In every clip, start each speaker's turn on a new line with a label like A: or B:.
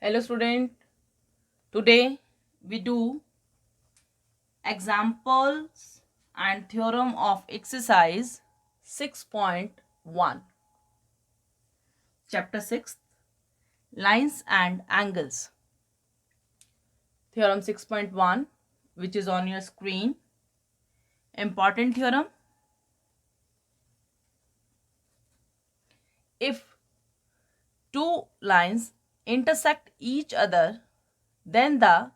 A: Hello student, today we do examples and theorem of exercise 6.1, chapter 6, lines and angles. Theorem 6.1, which is on your screen. Important theorem: if two lines intersect each other, then the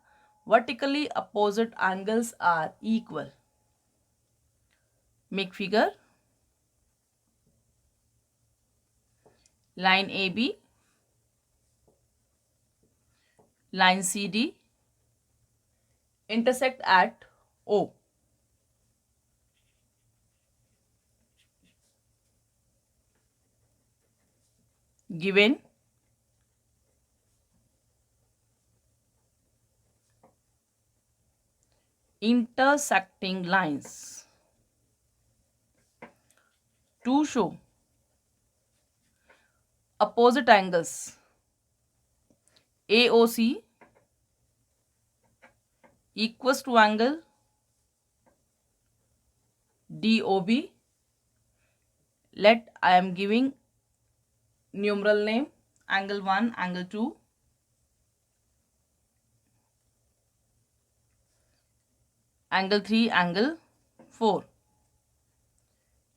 A: vertically opposite angles are equal. Make figure. Line AB, line CD intersect at O. Given intersecting lines. To show opposite angles AOC equals to angle DOB. Let I am giving numeral name: angle 1, angle 2, angle 3, angle 4.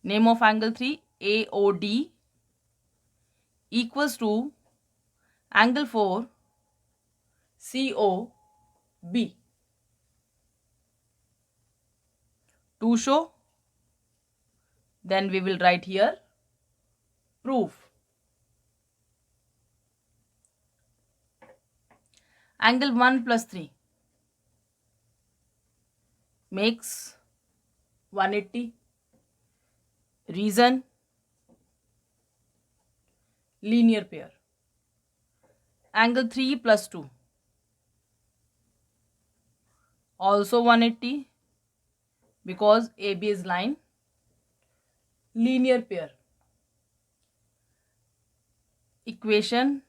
A: Name of angle 3 AOD equals to angle 4 COB. To show, then we will write here proof. Angle 1 plus 3 makes 180. Reason: linear pair. Angle 3 plus 2 also 180 because AB is line. Linear pair. Equation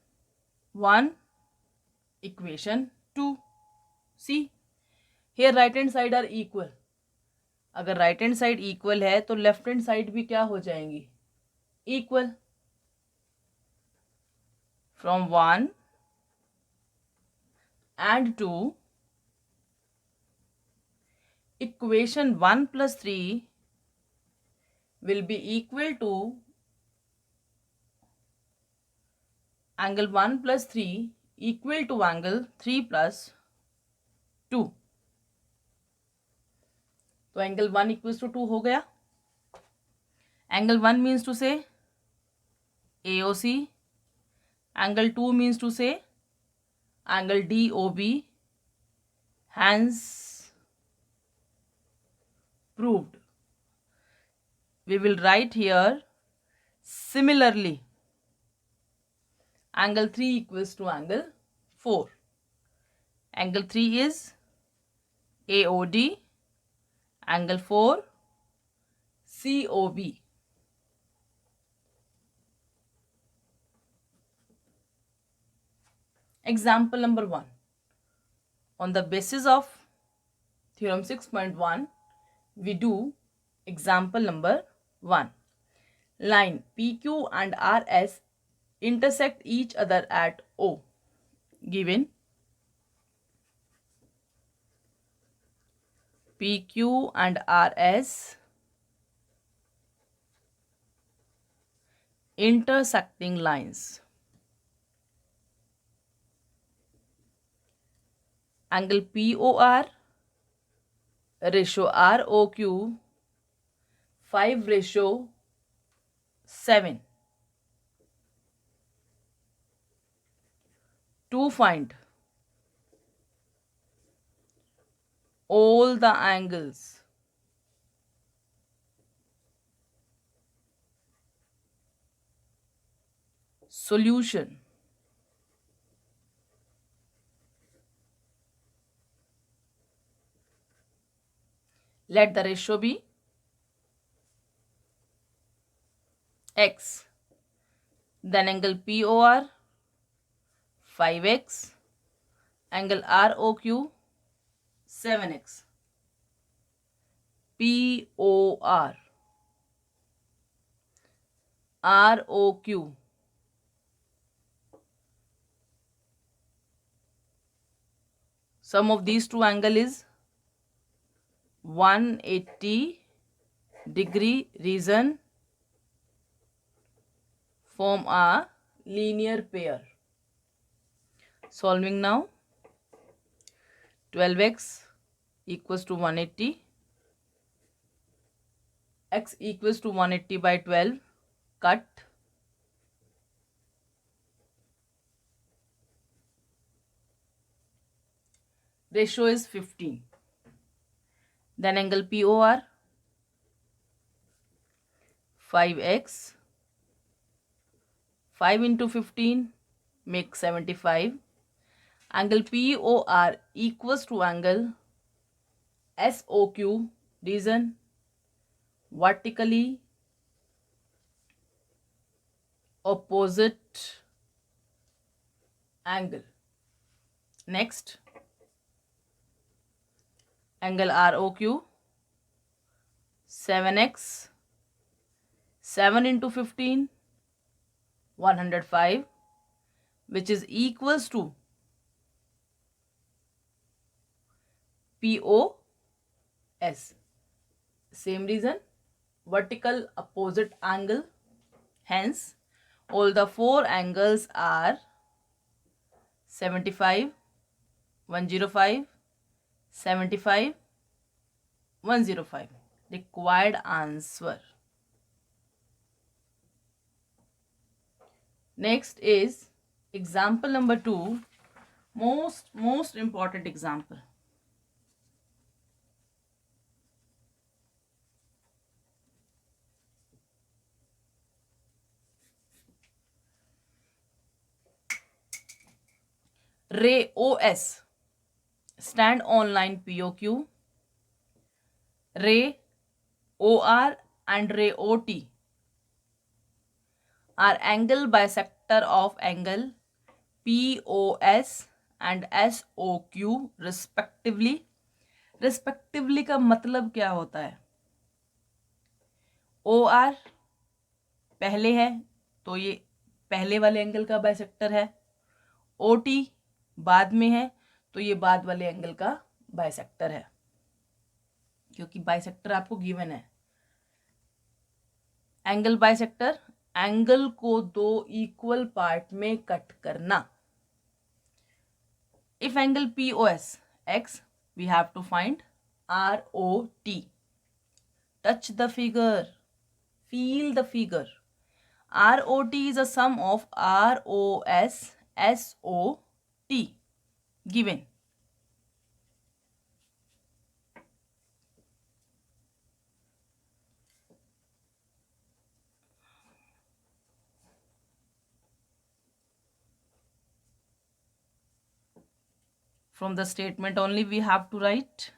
A: 1, equation 2. See, here right hand side are equal. अगर right hand side equal है तो left hand side भी क्या हो जाएंगी? Equal. From 1 and 2, equation 1 plus 3 will be equal to angle 1 plus 3 equal to angle 3 plus 2. तो angle 1 equals to 2 हो गया. एंगल 1 मीन्स टू से AOC, angle 2 means to say angle DOB. Hence proved. We will write here similarly angle 3 equals to angle 4. Angle 3 is AOD, angle 4 COB. Example number 1. On the basis of theorem 6.1, we do example number 1. Line PQ and RS intersect each other at O. Given PQ and RS intersecting lines. Angle POR ratio ROQ 5:7. To find all the angles solution. Let the ratio be x. Then angle POR 5x. Angle ROQ 7x. POR ROQ sum of these two angle is 180 degree. Reason form a linear pair. Solving now. 12x equals to 180. X equals to 180 by 12. Cut. Ratio is 15. Then angle POR 5x. 5 into 15 makes 75. Angle POR equals to angle SOQ. Reason vertically opposite angle. Next, angle ROQ 7x. 7 into 15 105, which is equals to POS. Same reason, vertical opposite angle. Hence, all the four angles are 75, 105, 75, 105. Required answer. Next is example number 2. Most important example. Ray OS stand on line POQ. Ray OR and ray OT are angle bisector of angle POS and SOQ respectively. Respectively का मतलब क्या होता है? OR पहले है तो ये पहले वाले एंगल का बाइसेक्टर है. OT बाद में है तो ये बाद वाले एंगल का बाइसेक्टर है, क्योंकि बाइसेक्टर आपको गिवन है. एंगल बाइसेक्टर, एंगल को दो इक्वल पार्ट में कट करना. If angle POS X, we have to find ROT. Touch the figure. Feel the figure. ROT is a sum of ROS SOT given. From the statement only we have to write.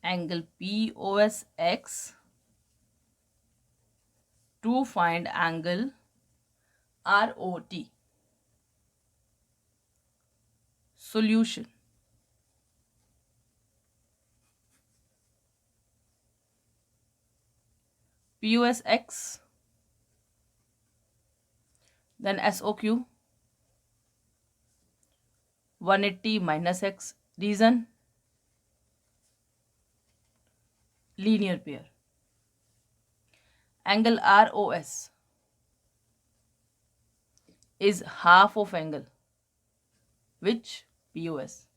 A: Angle POS X to find angle ROT. Solution. POS X, then SOQ 180 minus X. Reason linear pair. Angle ROS is half of angle which POS.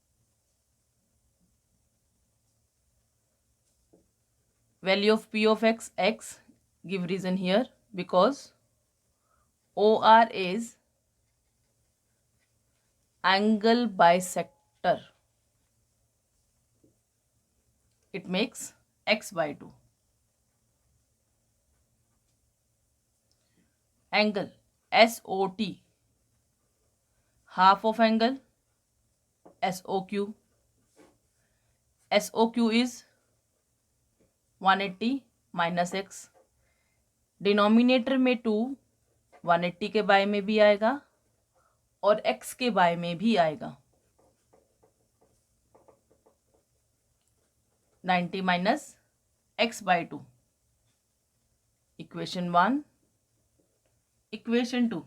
A: Value of P of X, give reason here, because OR is angle bisector. It makes X by 2. Angle SOT half of angle SOQ. SOQ is 180 minus x. Denominator में 2 180 के bye में भी आएगा और x के bye में भी आएगा. 90 minus x by 2. Equation 1. Equation 2.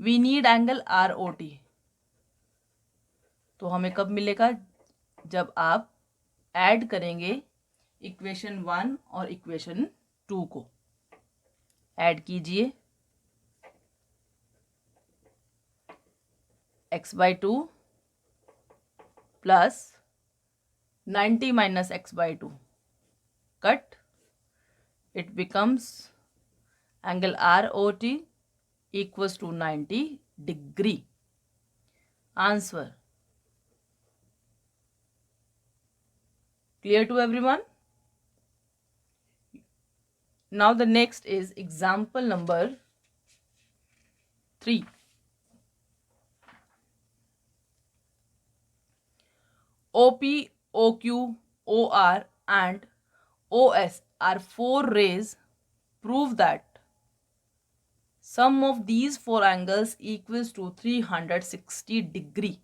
A: We need angle ROT. तो हमें कब मिलेगा? जब आप ऐड करेंगे इक्वेशन 1 और इक्वेशन 2 को. ऐड कीजिए. x by 2 plus 90 minus x by 2. Cut. It becomes angle ROT equals to 90 degree. Answer. Clear to everyone? Now the next is example number 3. OP, OQ, OR and OS are 4 rays. Prove that sum of these 4 angles equals to 360 degree.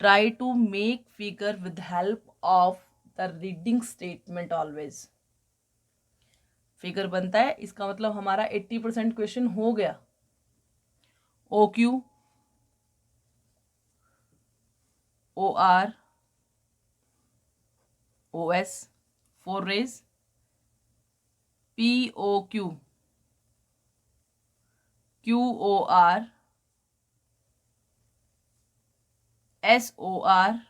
A: Try to make figure with help of the reading statement always. Figure बनता है, इसका मतलब हमारा 80% question हो गया. OQ, OR, OS 4 rays. POQ, QOR, SOR,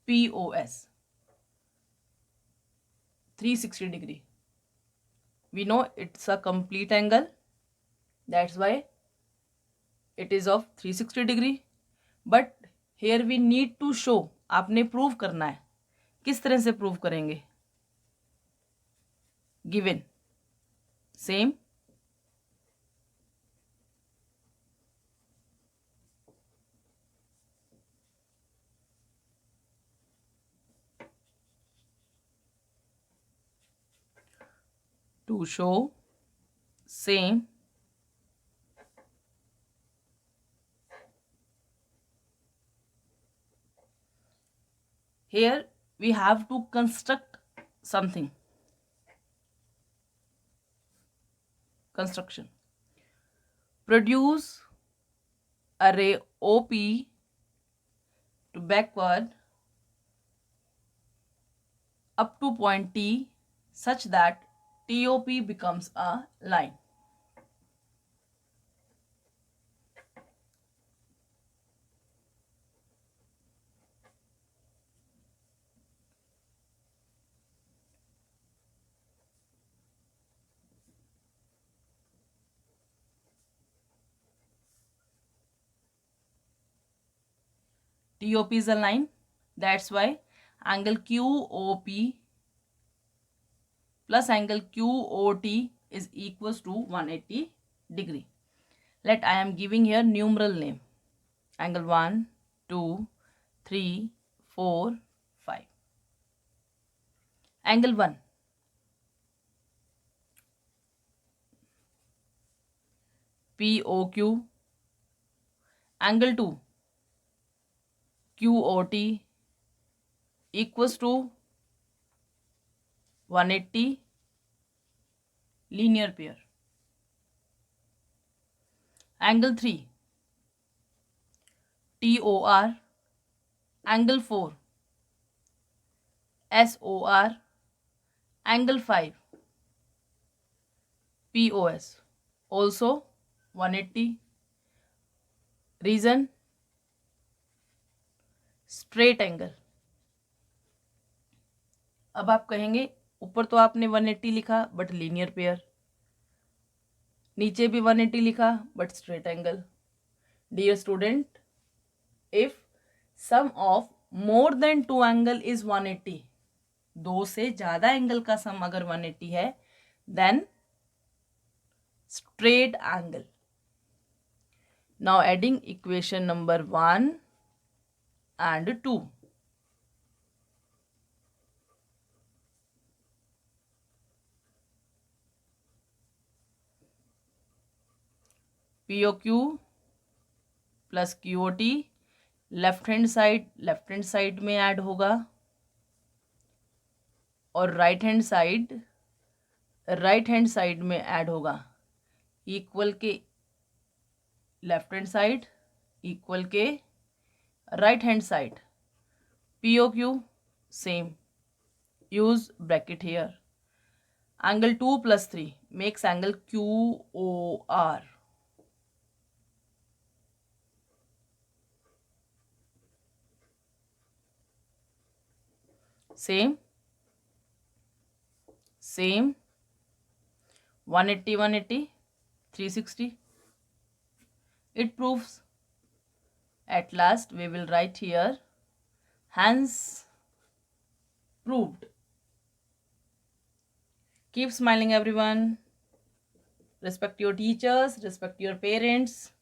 A: POS 360 degree. We know it's a complete angle, that's why it is of 360 degree. But here we need to show. आपने prove करना है. किस तरह से प्रूव करेंगे? Given same. To show same, here we have to construct something. Construction. Produce a ray OP to backward up to point T such that TOP becomes a line. TOP is a line. That's why angle QOP plus angle QOT is equals to 180 degree. Let I am giving here numeral name. Angle 1, 2, 3, 4, 5. Angle 1. POQ. Angle 2. QOT equals to 180 linear pair. Angle 3. TOR. Angle 4. SOR. Angle 5. POS. Also 180. Reason? Straight angle. अब आप कहेंगे ऊपर तो आपने 180 लिखा but linear pair, नीचे भी 180 लिखा but straight angle. Dear student, if sum of more than 2 angle is 180, 2 से ज्यादा एंगल का सम अगर 180 है, then straight angle. Now adding equation number 1 and 2. POQ plus QOT left hand side में ऐड होगा और राइट हैंड साइड में add होगा. इक्वल के लेफ्ट हैंड साइड, इक्वल के right hand side. POQ same. Use bracket here. Angle 2 plus 3 makes angle QOR. Same 180 360. It proves. At last we will write here, hence proved. Keep smiling everyone. Respect your teachers, respect your parents.